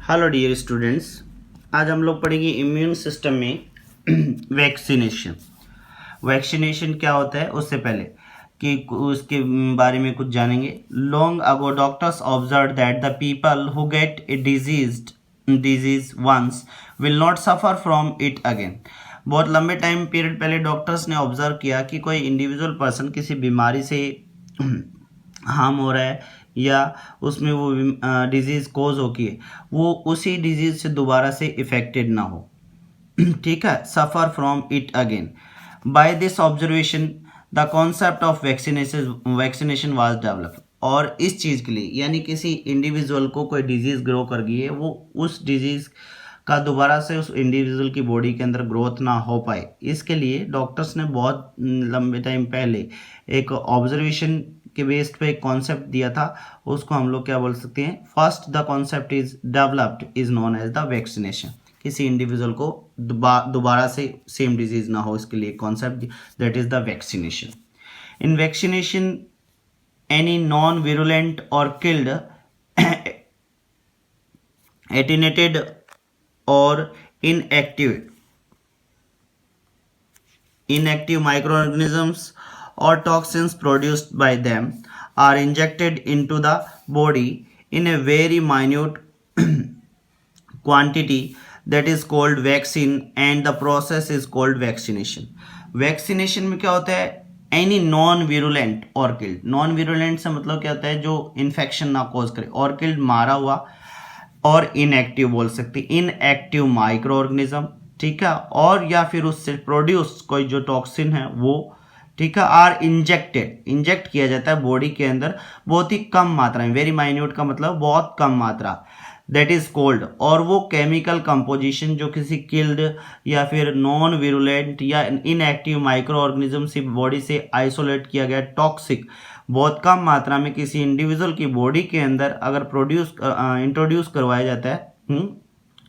Hello dear students, आज हम लोग पढ़ेंगे इम्यून सिस्टम में वैक्सीनेशन। वैक्सीनेशन क्या होता है उससे पहले कि उसके बारे में कुछ जानेंगे। Long ago doctors observe that the people who get a disease once will not suffer from it again. बहुत लंबे टाइम पीरियड पहले डॉक्टर्स ने ऑब्जर्व किया कि कोई इंडिविजुअल पर्सन किसी बीमारी से हार्म हो रहा है या उसमें वो डिजीज़ कोज होती है, वो उसी डिजीज़ से दोबारा से इफ़ेक्टेड ना हो। ठीक है, suffer from it again. By this observation the concept of vaccination was developed. और इस चीज़ के लिए यानी किसी इंडिविजुअल को कोई डिजीज़ ग्रो कर गई है, वो उस डिजीज़ का दोबारा से उस इंडिविजुअल की बॉडी के अंदर ग्रोथ ना हो पाए, इसके लिए डॉक्टर्स ने बहुत लंबे टाइम पहले एक ऑब्जर्वेशन के बेस्ड पे एक कॉन्सेप्ट दिया था। उसको हम लोग क्या बोल सकते हैं, first the concept is developed is known as the vaccination. किसी इंडिविजुअल को दोबारा से सेम डिजीज ना हो, इसके लिए concept that is the vaccination. In vaccination any non virulent और killed attenuated or inactive microorganisms or toxins produced by them are injected into the body in a very minute quantity that is called vaccine, and the process is called vaccination. vaccination में क्या होता है, any non virulent और killed. Non virulent से मतलब क्या होता है, जो इन्फेक्शन ना कॉज करे, और किल्ड मारा हुआ, और इनएक्टिव बोल सकते हैं, इनएक्टिव माइक्रो ऑर्गेनिज्म, ठीक है, और या फिर उससे प्रोड्यूस कोई जो टॉक्सिन है वो, ठीक है, आर इंजेक्ट किया जाता है बॉडी के अंदर बहुत ही कम मात्रा में। वेरी माइन्यूट का मतलब बहुत कम मात्रा, दैट इज कोल्ड। और वो केमिकल कंपोजिशन जो किसी किल्ड या फिर नॉन विरुलेंट या इनएक्टिव माइक्रो ऑर्गेनिज्म से बॉडी से आइसोलेट किया गया टॉक्सिक बहुत कम मात्रा में किसी इंडिविजुअल की बॉडी के अंदर अगर इंट्रोड्यूस करवाया जाता है,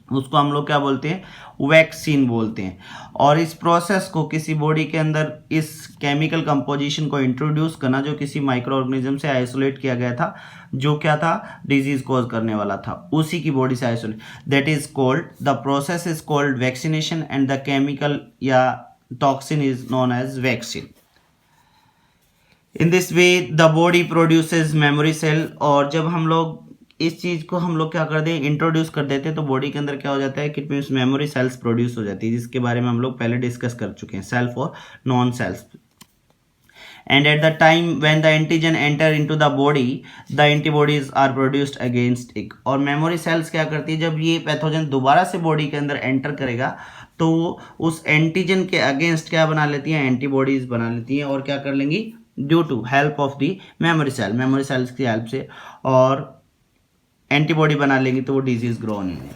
उसको हम लोग क्या बोलते हैं, वैक्सीन बोलते हैं। और इस प्रोसेस को किसी बॉडी के अंदर इस केमिकल कंपोजिशन को इंट्रोड्यूस करना जो किसी माइक्रो ऑर्गेनिज्म से आइसोलेट किया गया था, जो क्या था, डिजीज कॉज करने वाला था, उसी की बॉडी से isolate, that is called, the process is called vaccination and the chemical या toxin is known as vaccine. In this way the body produces memory cell. और जब हम लोग इस चीज़ को हम लोग क्या कर दें, इंट्रोड्यूस कर देते हैं, तो बॉडी के अंदर क्या हो जाता है कि मीन्स मेमोरी सेल्स प्रोड्यूस हो जाती है, जिसके बारे में हम लोग पहले डिस्कस कर चुके हैं, सेल्फ और non cells. And at the time when the antigen enter into the body the antibodies are produced against it. और मेमोरी सेल्स क्या करती है, जब ये पैथोजन दोबारा से बॉडी के अंदर एंटर करेगा तो उस एंटीजन के अगेंस्ट क्या बना लेती हैं, एंटीबॉडीज बना लेती हैं, और क्या कर लेंगी, due to help of the memory cells की हेल्प से, और एंटीबॉडी बना लेंगी तो वो डिजीज ग्रो नहीं है।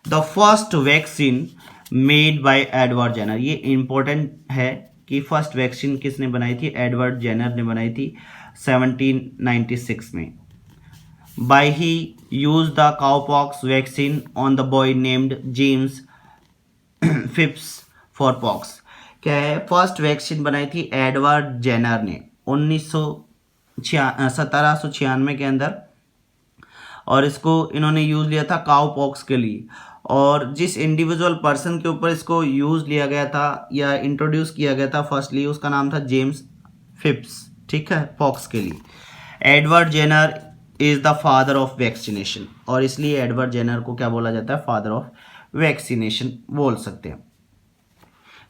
The first vaccine made by Edward Jenner, ये इंपॉर्टेंट है कि फर्स्ट वैक्सीन किसने बनाई थी, एडवर्ड जेनर ने बनाई थी 1796 में। By he use the cowpox vaccine on the boy named James Phipps for pox. क्या है, फर्स्ट वैक्सीन बनाई थी एडवर्ड जेनर ने 1796 के अंदर, और इसको इन्होंने यूज़ लिया था काउ पॉक्स के लिए। और जिस इंडिविजुअल पर्सन के ऊपर इसको यूज़ लिया गया था या इंट्रोड्यूस किया गया था फर्स्टली, उसका नाम था जेम्स फिप्स, ठीक है, पॉक्स के लिए। Edward Jenner is the father of vaccination, और इसलिए एडवर्ड जेनर को क्या बोला जाता है, फादर ऑफ वैक्सीनेशन बोल सकते हैं।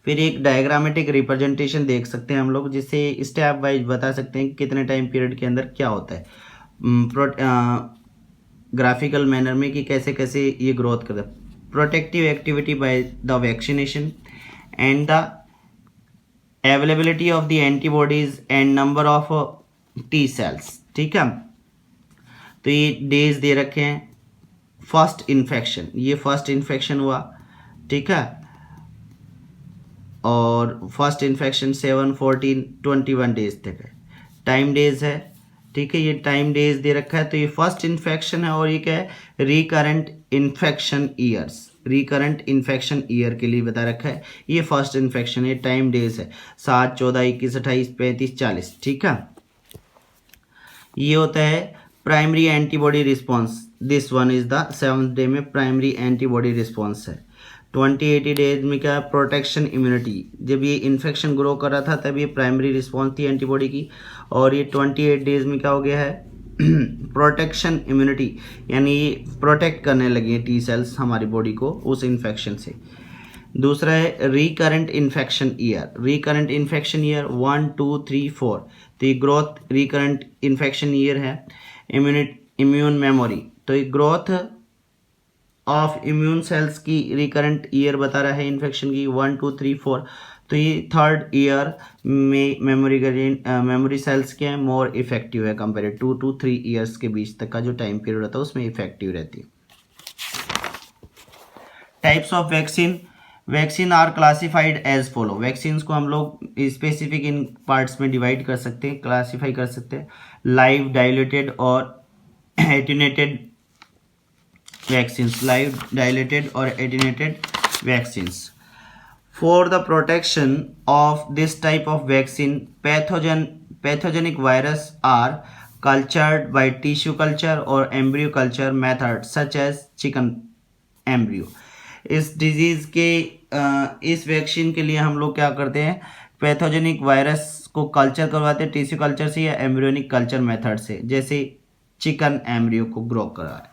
फिर एक डायग्रामेटिक रिप्रेजेंटेशन देख सकते हैं हम लोग, जिससे स्टेप वाइज बता सकते हैं कि कितने टाइम पीरियड के अंदर क्या होता है, ग्राफिकल मैनर में कि कैसे कैसे ये ग्रोथ करता है। Protective activity by the vaccination and the availability of the antibodies and number of T cells, ठीक है। तो ये डेज दे रखे हैं। फर्स्ट इन्फेक्शन, ये फर्स्ट इन्फेक्शन हुआ, ठीक है, और फर्स्ट इन्फेक्शन 7, 14, 21 डेज तक है, टाइम डेज है, ठीक है, ये टाइम डेज दे रखा है। तो ये फर्स्ट इन्फेक्शन है, और ये क्या है, रिकरेंट इन्फेक्शन ईयर के लिए बता रखा है। ये फर्स्ट इन्फेक्शन है, टाइम डेज है 7, 14, 21, 28, 35, 40, ठीक है। ये होता है primary antibody response, this one is the 7th day में प्राइमरी एंटीबॉडी रिस्पॉन्स है। 20-80 डेज में क्या, प्रोटेक्शन इम्यूनिटी, जब ये इन्फेक्शन ग्रो कर रहा था तब ये प्राइमरी रिस्पॉन्स थी एंटीबॉडी की, और ये 28 डेज में क्या हो गया है प्रोटेक्शन इम्यूनिटी, यानी ये प्रोटेक्ट करने लगी है टी सेल्स हमारी बॉडी को उस इन्फेक्शन से। दूसरा है recurrent infection year, recurrent infection year 1, 2, 3, 4, तो ये ग्रोथ रिकरेंट इन्फेक्शन ईयर है। इम्यून मेमोरी, तो ये ग्रोथ ऑफ इम्यून सेल्स की रिकरेंट ईयर बता रहा है इन्फेक्शन की 1, 2, 3, 4, तो ये 3rd ईयर में मेमोरी सेल्स के मोर इफेक्टिव है कंपेयर 2 to 3 ईयर्स के बीच तक का जो टाइम पीरियड होता है उसमें इफेक्टिव रहती है। Types of vaccine, vaccine are classified as follow, vaccine को हम लोग स्पेसिफिक इन पार्ट्स में डिवाइड कर सकते हैं, क्लासीफाई कर सकते हैं। लाइव, डायलेटेड और एटेन्यूएटेड वैक्सीन्स, लाइव, डायलेटेड और attenuated vaccines. For the protection of this type of vaccine pathogenic virus are cultured by tissue culture और embryo culture method such as chicken embryo. इस disease के इस vaccine के लिए हम लोग क्या करते हैं, पैथोजेनिक वायरस को कल्चर करवाते हैं टिश्यू कल्चर से या एम्ब्रियोनिक कल्चर मेथड से, जैसे चिकन एम्ब्रियो को ग्रो कराया,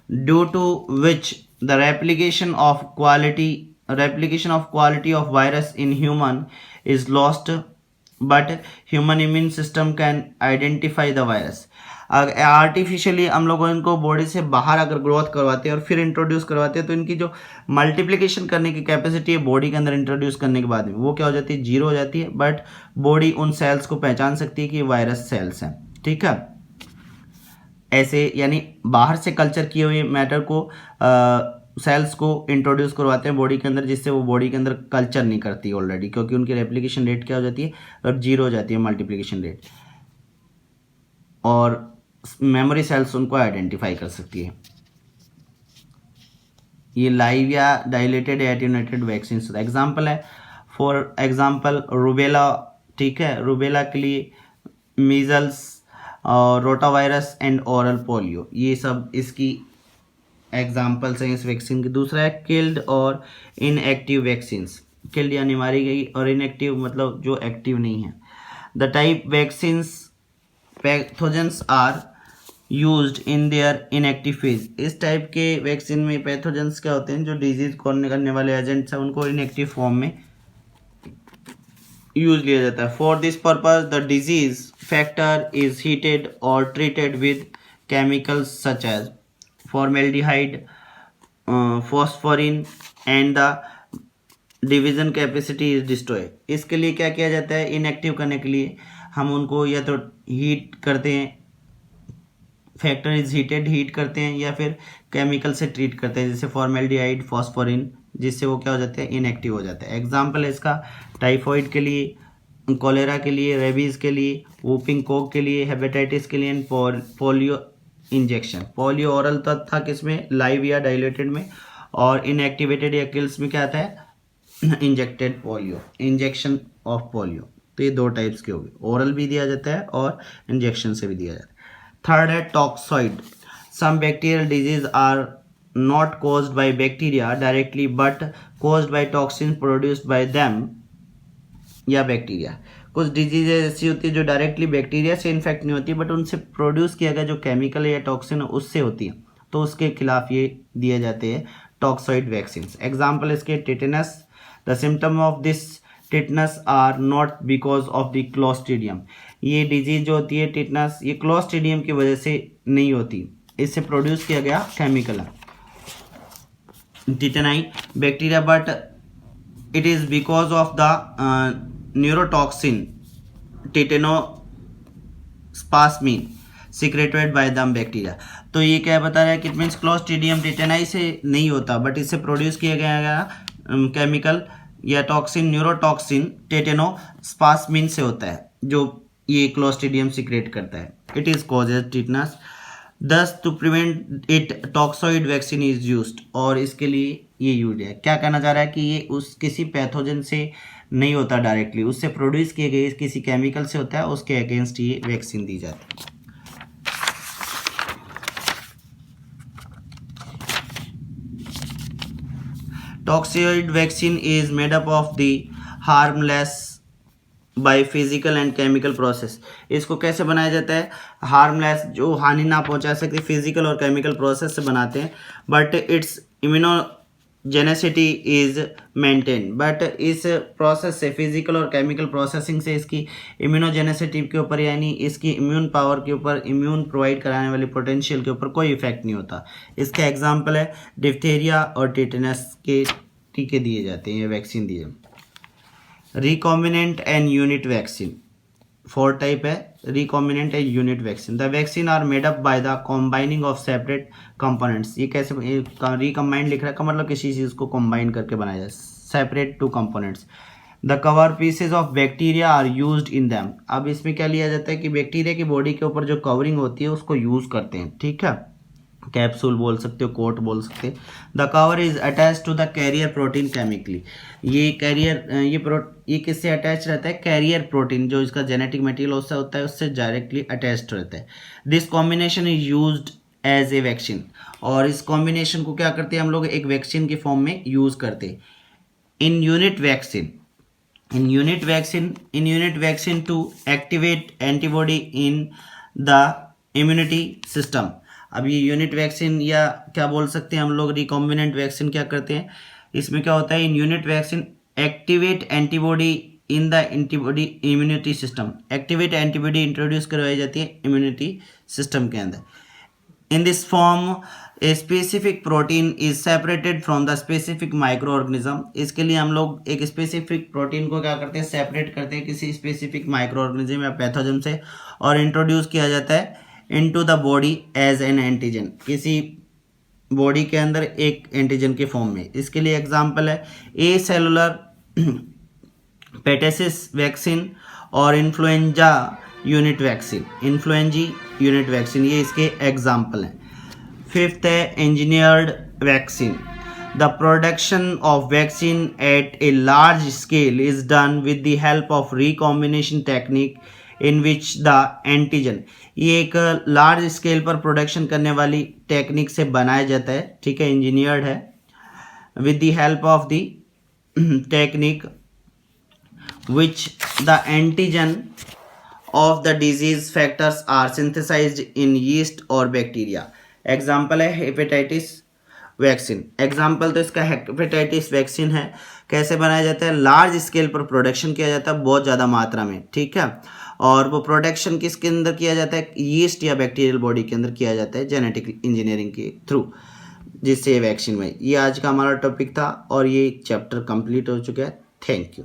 due to which the replication of quality of virus in human is lost, but human immune system can identify the virus। Artificially हम लोग इनको बॉडी से बाहर अगर ग्रोथ करवाते हैं और फिर इंट्रोड्यूस करवाते हैं तो इनकी जो मल्टीप्लिकेशन करने की कैपेसिटी है बॉडी के अंदर इंट्रोड्यूस करने के बाद में वो क्या हो जाती है, 0 हो जाती है, बट बॉडी उन सेल्स को पहचान सकती है कि ये वायरस सेल्स हैं। ठीक है, ऐसे यानी बाहर से कल्चर किए हुए मैटर को सेल्स को इंट्रोड्यूस करवाते हैं बॉडी के अंदर, जिससे वो बॉडी के अंदर कल्चर नहीं करती ऑलरेडी, क्योंकि उनकी रेप्लिकेशन रेट क्या हो जाती है, और 0 हो जाती है मल्टीप्लिकेशन रेट, और मेमोरी सेल्स उनको आइडेंटिफाई कर सकती है। ये लाइव या डायलेटेड एटेन्यूएटेड वैक्सीन एग्जाम्पल है, फॉर एग्जाम्पल रूबेला। ठीक है, रूबेला के लिए मीजल्स और रोटावायरस एंड ओरल पोलियो, ये सब इसकी एग्जाम्पल्स हैं इस वैक्सीन की। दूसरा है किल्ड और इनएक्टिव वैक्सीन्स, किल्ड यानी मारी गई और इनएक्टिव मतलब जो एक्टिव नहीं है। The type vaccines pathogens are used in their inactive phase, इस टाइप के वैक्सीन में पैथोजेंस क्या होते हैं, जो डिजीज कॉज करने वाले एजेंट्स हैं उनको इनएक्टिव फॉर्म में यूज लिया जाता है। For this purpose the disease factor is heated और treated with chemicals such as formaldehyde, phosphorin and the division capacity is destroy. इसके लिए क्या किया जाता है, इनएक्टिव करने के लिए हम उनको या तो हीट करते हैं, फैक्टर इज हीटेड, हीट करते हैं, या फिर केमिकल से ट्रीट करते हैं जैसे फॉर्मेल्डिहाइड, फॉस्फोरिन, जिससे वो क्या हो जाते हैं, इनएक्टिव हो जाते हैं। एग्जाम्पल है इसका टाइफॉइड के लिए, कॉलेरा के लिए, रेबीज़ के लिए, वूपिंग कोक के लिए, हेपेटाइटिस के लिए and polio injection. Polio oral था किसमें, लाइव या डायलेटेड में, और इनएक्टिवेटेड या किल्स में क्या आता है, injected polio, injection of polio. तो ये 2 टाइप्स के हो गए, ओरल भी दिया जाता है और इंजेक्शन से भी दिया जाता है। थर्ड है toxoid, some bacterial disease are not caused by bacteria directly but caused by toxins produced by them या बैक्टीरिया। कुछ डिजीजेज ऐसी होती है जो डायरेक्टली बैक्टीरिया से इन्फेक्ट नहीं होती, बट उनसे प्रोड्यूस किया गया जो केमिकल या टॉक्सिन उससे होती है, तो उसके खिलाफ ये दिए जाते हैं टॉक्सॉइड वैक्सीन। एग्जाम्पल इसके tetanus, the symptom of this tetanus are not because of the clostridium. ये डिजीज जो होती है टेटनस, ये क्लोस्ट्रीडियम की वजह से नहीं होती, इससे प्रोड्यूस किया गया केमिकल है tetani bacteria, but it is because of the neurotoxin tetanospasmin secreted by the bacteria. तो ये क्या बता रहा है कि इट मीन्स क्लोस्ट्रीडियम टिटेनाई से नहीं होता, बट इससे प्रोड्यूस किया गया केमिकल या टॉक्सिन, न्यूरोटॉक्सिन टिटेनोस्पास्मिन से होता है, जो ये क्लोस्ट्रीडियम सिक्रेट करता है। It is causes tetanus, thus to prevent it toxoid vaccine is used, और इसके लिए ये यूज है। क्या कहना चाह रहा है कि ये उस किसी पैथोजन से नहीं होता डायरेक्टली, उससे प्रोड्यूस किए गए किसी केमिकल से होता है, उसके अगेंस्ट ये वैक्सीन दी जाती है। Toxoid vaccine is made up of the harmless by physical and chemical process. इसको कैसे बनाया जाता है? हार्मलेस, जो हानि ना पहुंचा सकती, फिजिकल और केमिकल प्रोसेस से बनाते हैं, but it's immunogenicity is maintain. But इस प्रोसेस से, फिजिकल और केमिकल प्रोसेसिंग से इसकी इम्यूनोजेनेसिटी के ऊपर, यानी इसकी इम्यून पावर के ऊपर, इम्यून प्रोवाइड कराने वाली पोटेंशियल के ऊपर कोई इफेक्ट नहीं होता। इसका एग्जाम्पल है डिप्थीरिया और टिटेनस के टीके दिए जाते हैं, ये वैक्सीन दिए। Recombinant and unit vaccine, 4 type है, recombinant and unit vaccine. The vaccine are made up by the combining of separate components. ये कैसे रिकम्बाइंड लिख रहा है का मतलब किसी चीज़ को कंबाइन करके बनाया जाए, separate 2 components. The cover pieces of bacteria are used in them. अब इसमें क्या लिया जाता है कि बैक्टीरिया की बॉडी के ऊपर जो कवरिंग होती है उसको यूज़ करते हैं, ठीक है। कैप्सूल बोल सकते हो, कोट बोल सकते हैं। The cover is attach to the carrier protein chemically. ये कैरियर ये किससे अटैच रहता है? कैरियर प्रोटीन, जो इसका जेनेटिक मटेरियल उससे होता है, उससे डायरेक्टली अटैच्ड रहता है। This combination is used as a vaccine. और इस कॉम्बिनेशन को क्या करते हैं हम लोग? एक वैक्सीन के फॉर्म में यूज करते हैं। In unit vaccine to activate antibody in the immunity system. अब ये यूनिट वैक्सीन, या क्या बोल सकते हैं हम लोग, रिकॉम्बिनेंट वैक्सीन क्या करते हैं? इसमें क्या होता है? इन unit vaccine activate antibody in the antibody immunity system. Activate antibody introduce करवाई जाती है इम्यूनिटी सिस्टम के अंदर। In this form a specific protein is separated from the specific micro organism. इसके लिए हम लोग एक स्पेसिफिक प्रोटीन को क्या करते हैं? सेपरेट करते हैं किसी स्पेसिफिक माइक्रो ऑर्गेनिज्म या पैथोजन से, और इंट्रोड्यूस किया जाता है into the body as an antigen. किसी बॉडी के अंदर एक एंटीजन के फॉर्म में। इसके लिए एग्जांपल है ए सेलुलर पेटेसिस वैक्सीन और influenza unit vaccine. Influenzae unit vaccine, ये इसके एग्जांपल हैं। 5th है engineered vaccine. The production of vaccine eight a large scale is done with the help of recombination technique in which the antigen. ये एक large scale पर production करने वाली technique से बनाया जाता है, ठीक है, इंजीनियर्ड है। With the help of the technique which the antigen of the disease factors are synthesized in yeast और बैक्टीरिया। एग्जाम्पल है हेपेटाइटिस वैक्सीन। एग्जाम्पल तो इसका हेपेटाइटिस वैक्सीन है। कैसे बनाया जाता है? लार्ज स्केल पर प्रोडक्शन किया जाता है, बहुत ज़्यादा मात्रा में, ठीक है। और वो प्रोडक्शन किसके अंदर किया जाता है? यीस्ट या बैक्टीरियल बॉडी के अंदर किया जाता है, जेनेटिक इंजीनियरिंग के थ्रू, जिससे ये वैक्सीन में। ये आज का हमारा टॉपिक था और ये चैप्टर कंप्लीट हो चुका है। Thank you.